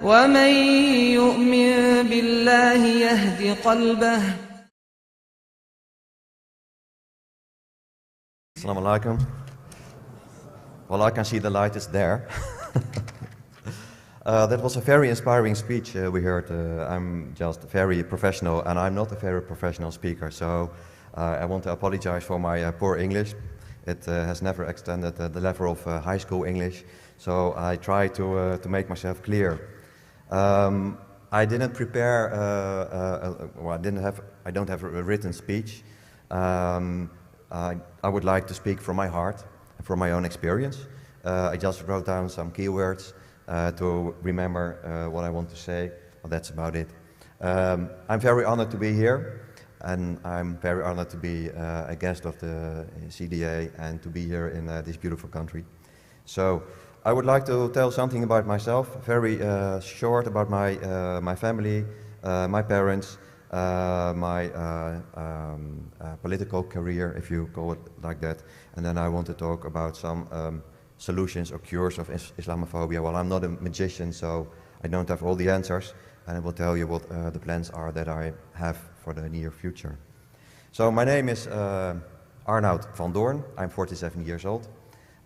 ومن يؤمن بالله يهد قلبه. Assalamu alaikum. Well, I can see the light is there. That was a very inspiring speech we heard. I'm just very professional, and I'm not a very professional speaker, so I want to apologize for my poor English. It has never extended the level of high school English, so I try to make myself clear. I didn't prepare. Well, I don't have a written speech. I would like to speak from my heart, from my own experience. I just wrote down some keywords to remember what I want to say. Well, that's about it. I'm very honored to be here, and I'm very honored to be a guest of the CDA and to be here in this beautiful country. So I would like to tell something about myself, very short about my family, my parents, my political career, if you call it like that, and then I want to talk about some solutions or cures of Islamophobia. Well, I'm not a magician, so I don't have all the answers, and I will tell you what the plans are that I have for the near future. So my name is Arnoud van Doorn. I'm 47 years old.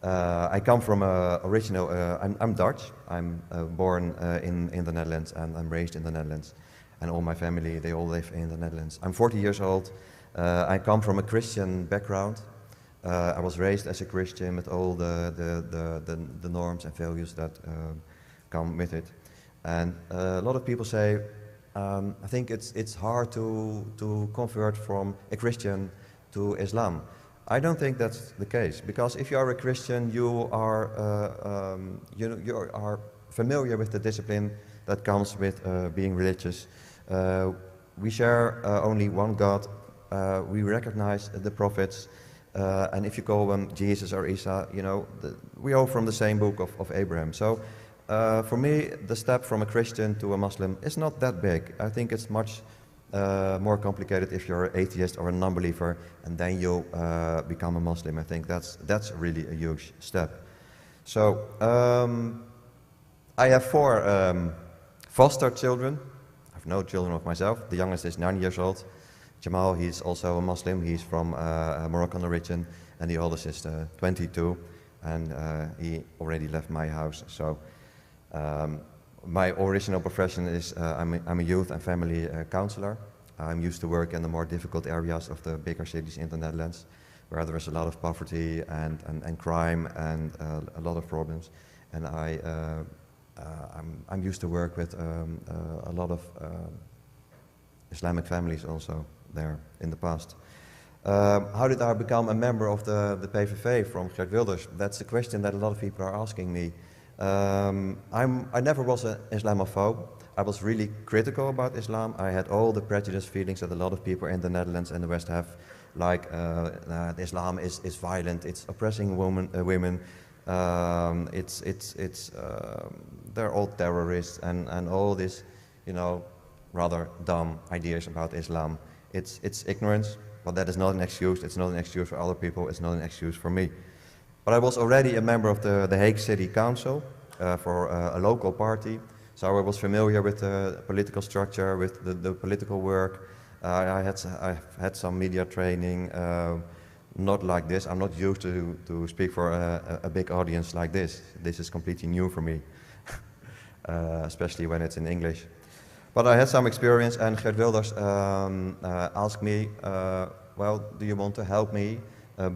I come from I'm Dutch. I'm born in the Netherlands, and I'm raised in the Netherlands. And all my family, they all live in the Netherlands. I'm 40 years old. I come from a Christian background. I was raised as a Christian with all the norms and values that come with it. And a lot of people say, I think it's hard to convert from a Christian to Islam. I don't think that's the case, because if you are a Christian, you are familiar with the discipline that comes with being religious. We share only one God. We recognize the prophets, and if you call them Jesus or Isa, we all from the same book of Abraham. So for me, the step from a Christian to a Muslim is not that big. I think it's much more complicated if you're an atheist or a non-believer, and then you become a Muslim. I think that's really a huge step. So I have 4 foster children. I have no children of myself. The youngest is 9 years old. Jamal, he's also a Muslim. He's from Moroccan origin, and the oldest is 22, and he already left my house. So my original profession is I'm a youth and family counselor. I'm used to work in the more difficult areas of the bigger cities in the Netherlands, where there is a lot of poverty and crime and a lot of problems. And I'm used to work with a lot of Islamic families also there in the past. How did I become a member of the PVV from Geert Wilders? That's a question that a lot of people are asking me. I never was an Islamophobe. I was really critical about Islam. I had all the prejudice feelings that a lot of people in the Netherlands and the West have, like Islam is violent, it's oppressing women, they're all terrorists and all this, rather dumb ideas about Islam. It's ignorance, but that is not an excuse. It's not an excuse for other people. It's not an excuse for me. But I was already a member of the Hague City Council for a local party, so I was familiar with the political structure, with the political work. I had some media training, not like this. I'm not used to speak for a big audience like this. This is completely new for me, especially when it's in English. But I had some experience, and Geert Wilders asked me, well, do you want to help me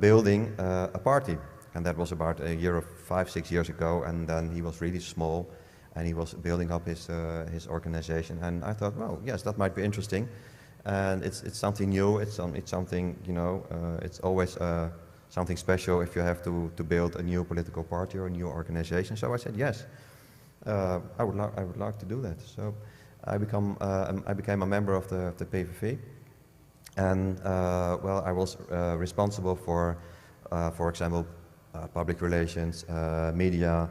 building a party? And that was about a year or 5-6 years ago, and then he was really small, and he was building up his organization. And I thought, well, yes, that might be interesting, and it's something new. It's something, it's always something special if you have to build a new political party or a new organization. So I said yes, I would like to do that. So I became a member of the PVV, and well, I was responsible for example, public relations, media,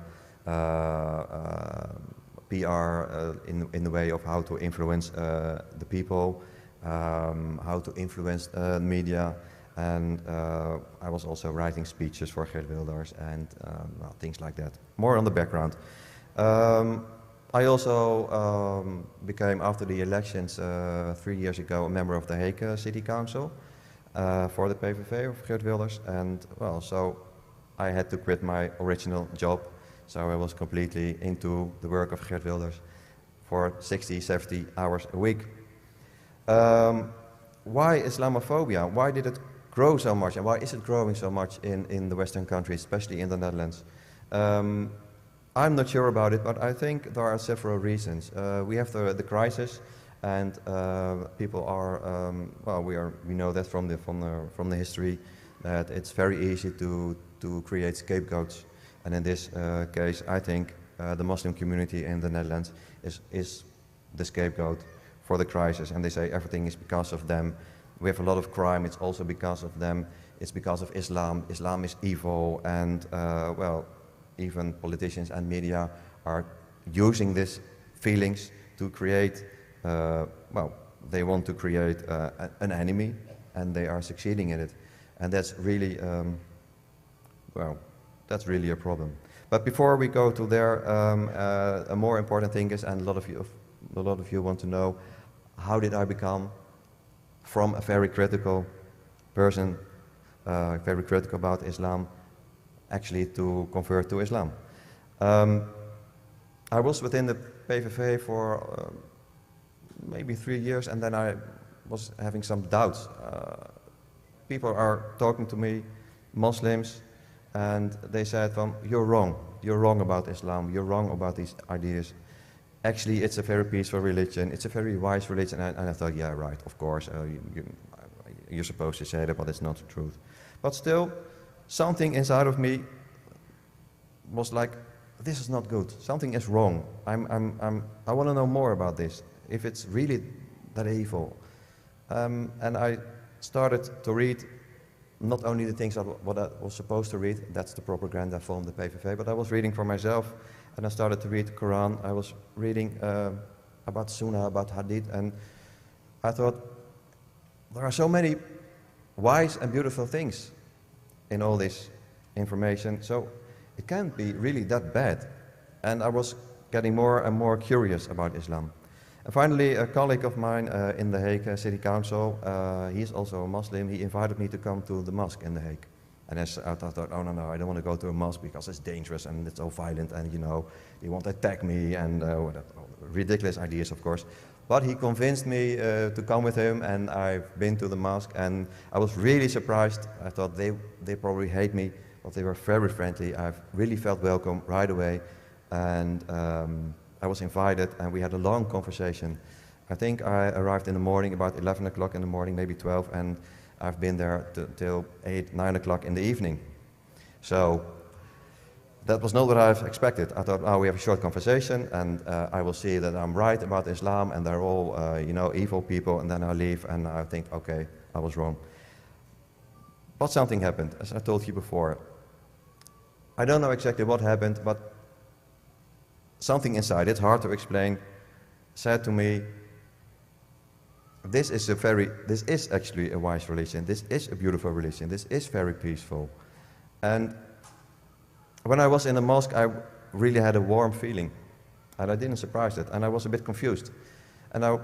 PR in the way of how to influence the people, how to influence media, and I was also writing speeches for Geert Wilders and well, things like that. More on the background. I also became, after the elections 3 years ago, a member of the Hague City Council for the PVV of Geert Wilders, and well, so I had to quit my original job, so I was completely into the work of Geert Wilders for 60, 70 hours a week. Why Islamophobia? Why did it grow so much, and why is it growing so much in the Western countries, especially in the Netherlands? I'm not sure about it, but I think there are several reasons. We have the crisis, and people are well. We know that from the history that it's very easy to create scapegoats, and in this case, I think the Muslim community in the Netherlands is the scapegoat for the crisis, and they say everything is because of them. We have a lot of crime, it's also because of them. It's because of Islam. Islam is evil, and well, even politicians and media are using these feelings to create, well, they want to create an enemy, and they are succeeding in it. And that's really, well, that's really a problem. But before we go to there, a more important thing is, and a lot of you want to know, how did I become from a very critical person, very critical about Islam, actually to convert to Islam? I was within the PVV for maybe 3 years, and then I was having some doubts. People are talking to me, Muslims, and they said, you're wrong about Islam, you're wrong about these ideas. Actually, it's a very peaceful religion, it's a very wise religion, and I thought, yeah, right, of course, you're supposed to say that, but it's not the truth. But still, something inside of me was like, this is not good, something is wrong. I want to know more about this, if it's really that evil. And I started to read not only the things what I was supposed to read, that's the propaganda from the PVV, but I was reading for myself, and I started to read the Quran. I was reading about Sunnah, about Hadith, and I thought, there are so many wise and beautiful things in all this information, so it can't be really that bad. And I was getting more and more curious about Islam. And finally, a colleague of mine in the Hague City Council, he's also a Muslim, he invited me to come to the mosque in The Hague. And I thought, oh no, I don't want to go to a mosque because it's dangerous and it's so violent, and you know, they want to attack me, and ridiculous ideas, of course. But he convinced me to come with him, and I've been to the mosque, and I was really surprised. I thought they probably hate me, but they were very friendly. I've really felt welcome right away, and I was invited, and we had a long conversation. I think I arrived in the morning, about 11 o'clock in the morning, maybe 12, and I've been there till 8, 9 o'clock in the evening. So that was not what I've expected. I thought, oh, we have a short conversation, and I will see that I'm right about Islam, and they're all, you know, evil people, and then I leave, and I think, okay, I was wrong. But something happened, as I told you before. I don't know exactly what happened, but something inside, it's hard to explain, said to me, this is actually a wise religion, this is a beautiful religion, this is very peaceful. And when I was in the mosque, I really had a warm feeling, and I didn't surprise it, and I was a bit confused. And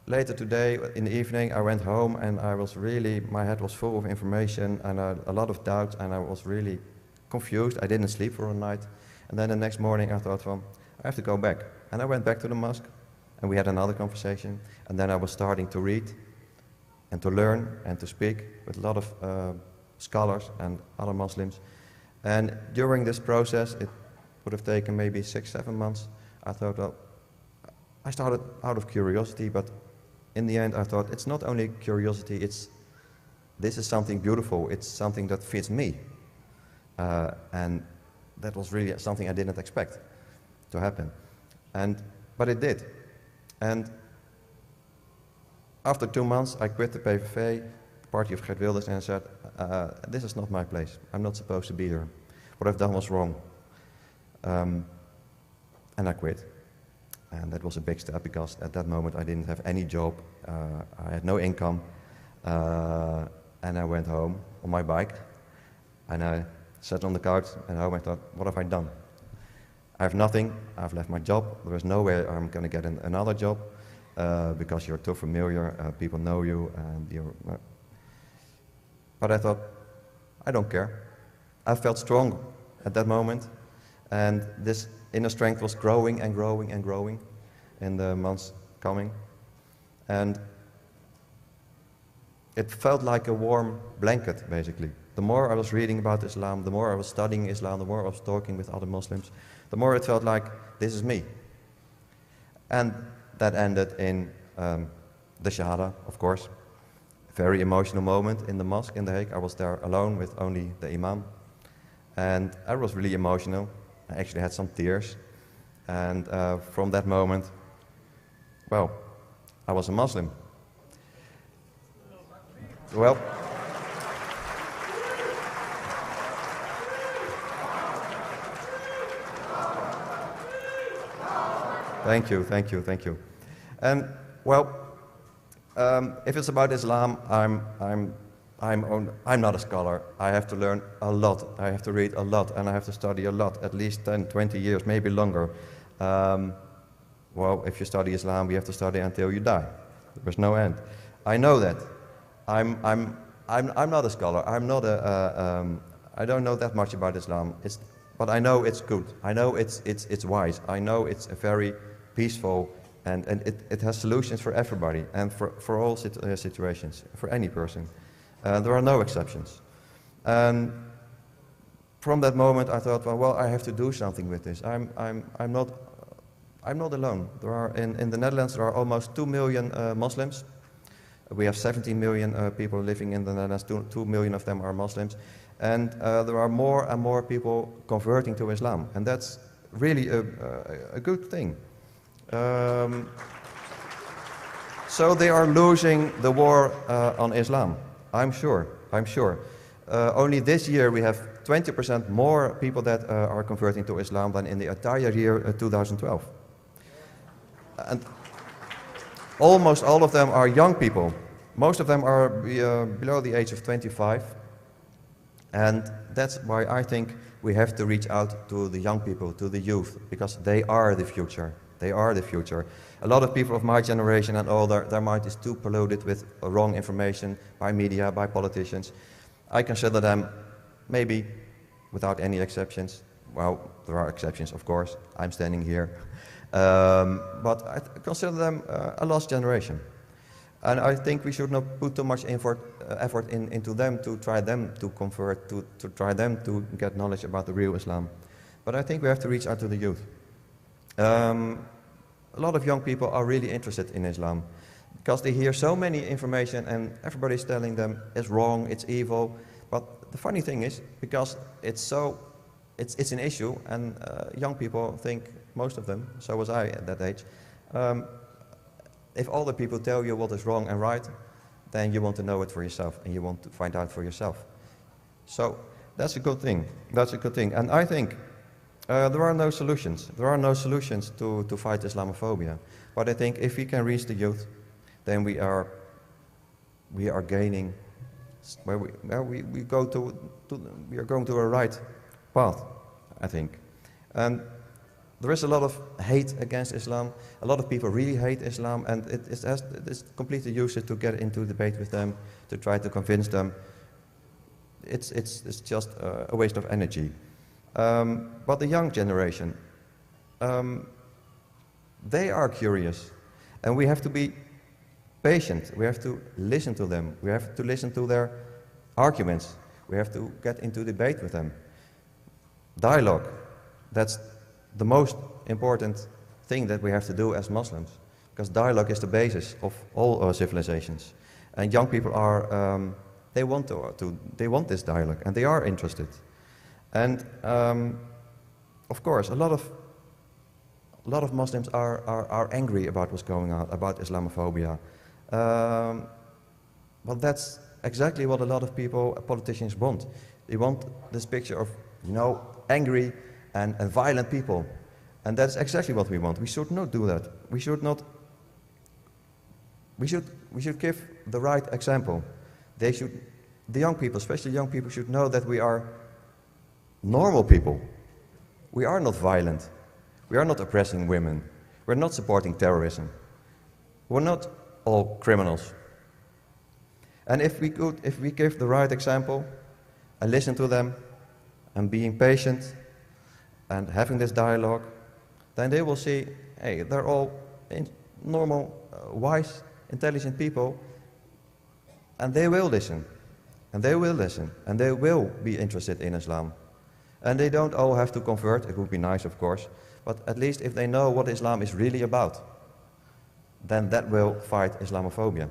later today, in the evening, I went home, and I was really, my head was full of information, and a lot of doubts, and I was really confused. I didn't sleep for a night. And then the next morning, I thought, well, I have to go back. And I went back to the mosque, and we had another conversation, and then I was starting to read, and to learn, and to speak with a lot of scholars and other Muslims. And during this process, it would have taken maybe 6, 7 months. I thought, well, I started out of curiosity, but in the end I thought, it's not only curiosity, this is something beautiful, it's something that fits me. And that was really something I didn't expect to happen. But it did. And after 2 months, I quit the PVV, the party of Geert Wilders, and I said, this is not my place. I'm not supposed to be here. What I've done was wrong. And I quit. And that was a big step, because at that moment I didn't have any job. I had no income. And I went home on my bike. And I sat on the couch at home and thought, what have I done? I have nothing, I've left my job, there is no way I'm going to get another job because you're too familiar, people know you, and you're... But I thought, I don't care. I felt strong at that moment, and this inner strength was growing and growing and growing in the months coming. And it felt like a warm blanket, basically. The more I was reading about Islam, the more I was studying Islam, the more I was talking with other Muslims, the more it felt like, this is me. And that ended in the Shahada, of course. Very emotional moment in the mosque in The Hague. I was there alone with only the Imam. And I was really emotional. I actually had some tears. And from that moment, well, I was a Muslim. Well, thank you, thank you, thank you. And well, if it's about Islam, I'm not a scholar. I have to learn a lot. I have to read a lot, and I have to study a lot, at least 10, 20 years, maybe longer. Well, if you study Islam, you have to study until you die. There's no end. I know that. I'm not a scholar. I'm not I don't know that much about Islam. But I know it's good. I know it's wise. I know it's a very peaceful, and it has solutions for everybody and for all situations, for any person. There are no exceptions. And from that moment, I thought, well, I have to do something with this. I'm not alone. There are in the Netherlands there are almost 2 million Muslims. We have 17 million people living in the Netherlands. 2 million of them are Muslims, and there are more and more people converting to Islam, and that's really a good thing. So they are losing the war on Islam. I'm sure. Only this year we have 20% more people that are converting to Islam than in the entire year 2012. And almost all of them are young people. Most of them are below the age of 25. And that's why I think we have to reach out to the young people, to the youth, because they are the future. They are the future. A lot of people of my generation and older, their mind is too polluted with wrong information by media, by politicians. I consider them, maybe without any exceptions, well, there are exceptions, of course, I'm standing here, but I consider them a lost generation. And I think we should not put too much effort into them to try them to convert, to try them to get knowledge about the real Islam. But I think we have to reach out to the youth. A lot of young people are really interested in Islam because they hear so many information and everybody's telling them it's wrong, it's evil. But the funny thing is, because it's an issue, and young people think, most of them, so was I at that age, if all the people tell you what is wrong and right, then you want to know it for yourself and you want to find out for yourself. So that's a good thing. That's a good thing. And I think there are no solutions. There are no solutions to fight Islamophobia. But I think if we can reach the youth, then we are gaining. We are going to a right path, I think. And there is a lot of hate against Islam. A lot of people really hate Islam, and it's completely useless to get into debate with them, to try to convince them. It's just a waste of energy. But the young generation, they are curious, and we have to be patient. We have to listen to them. We have to listen to their arguments. We have to get into debate with them. Dialogue, that's the most important thing that we have to do as Muslims, because dialogue is the basis of all civilizations. And young people are, they want this dialogue, and they are interested. And of course, a lot of Muslims are angry about what's going on, about Islamophobia. But that's exactly what a lot of politicians want. They want this picture of, angry and violent people. And that's exactly what we want. We should not do that. We should give the right example. The young people, especially young people, should know that we are normal people. We are not violent. We are not oppressing women. We're not supporting terrorism. We're not all criminals. And if we give the right example and listen to them and being patient and having this dialogue, then they will see, hey, they're all normal, wise, intelligent people, and they will listen, and they will listen, and they will be interested in Islam. And they don't all have to convert. It would be nice, of course, but at least if they know what Islam is really about, then that will fight Islamophobia.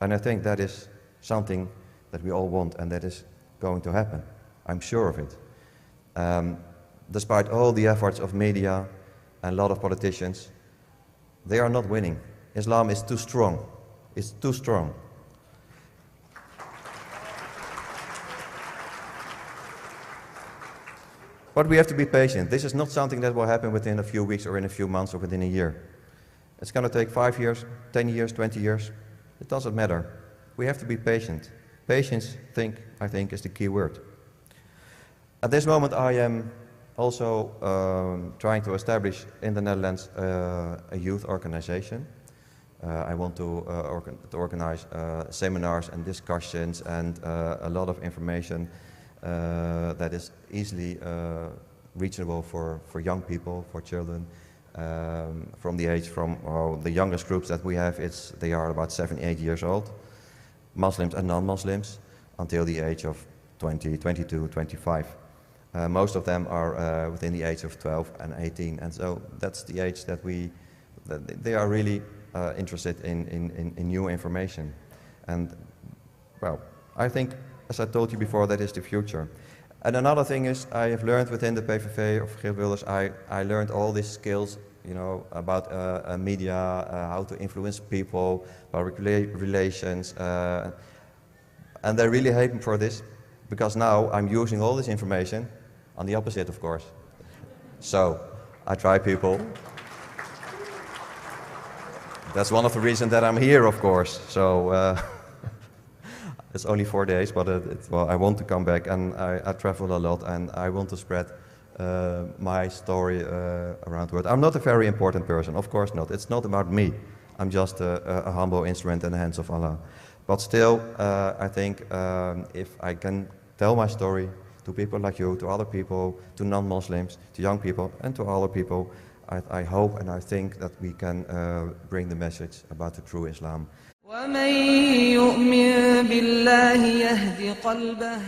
And I think that is something that we all want, and that is going to happen. I'm sure of it. Despite all the efforts of media and a lot of politicians, they are not winning. Islam is too strong. It's too strong. But we have to be patient. This is not something that will happen within a few weeks or in a few months or within a year. It's going to take 5 years, 10 years, 20 years. It doesn't matter. We have to be patient. Patience, I think, is the key word. At this moment, I am also trying to establish in the Netherlands a youth organization. I want to organize seminars and discussions and a lot of information that is easily reachable for young people, for children. From the age the youngest groups that we have, they are about 7, 8 years old, Muslims and non-Muslims, until the age of 20, 22, 25. Most of them are within the age of 12 and 18, and so that's the age that they are really interested in new information. And well, I think, as I told you before, that is the future. And another thing is, I have learned within the PVV of Geert Wilders, I learned all these skills, you know, about media, how to influence people, public relations, and they really hate me for this, because now I'm using all this information on the opposite, of course. So, I try people. That's one of the reasons that I'm here, of course. So, it's only 4 days, but well, I want to come back, and I travel a lot, and I want to spread my story around the world. I'm not a very important person, of course not. It's not about me. I'm just a humble instrument in the hands of Allah. But still, I think if I can tell my story to people like you, to other people, to non-Muslims, to young people, and to other people, I hope and I think that we can bring the message about the true Islam. ومن يؤمن بالله يهد قلبه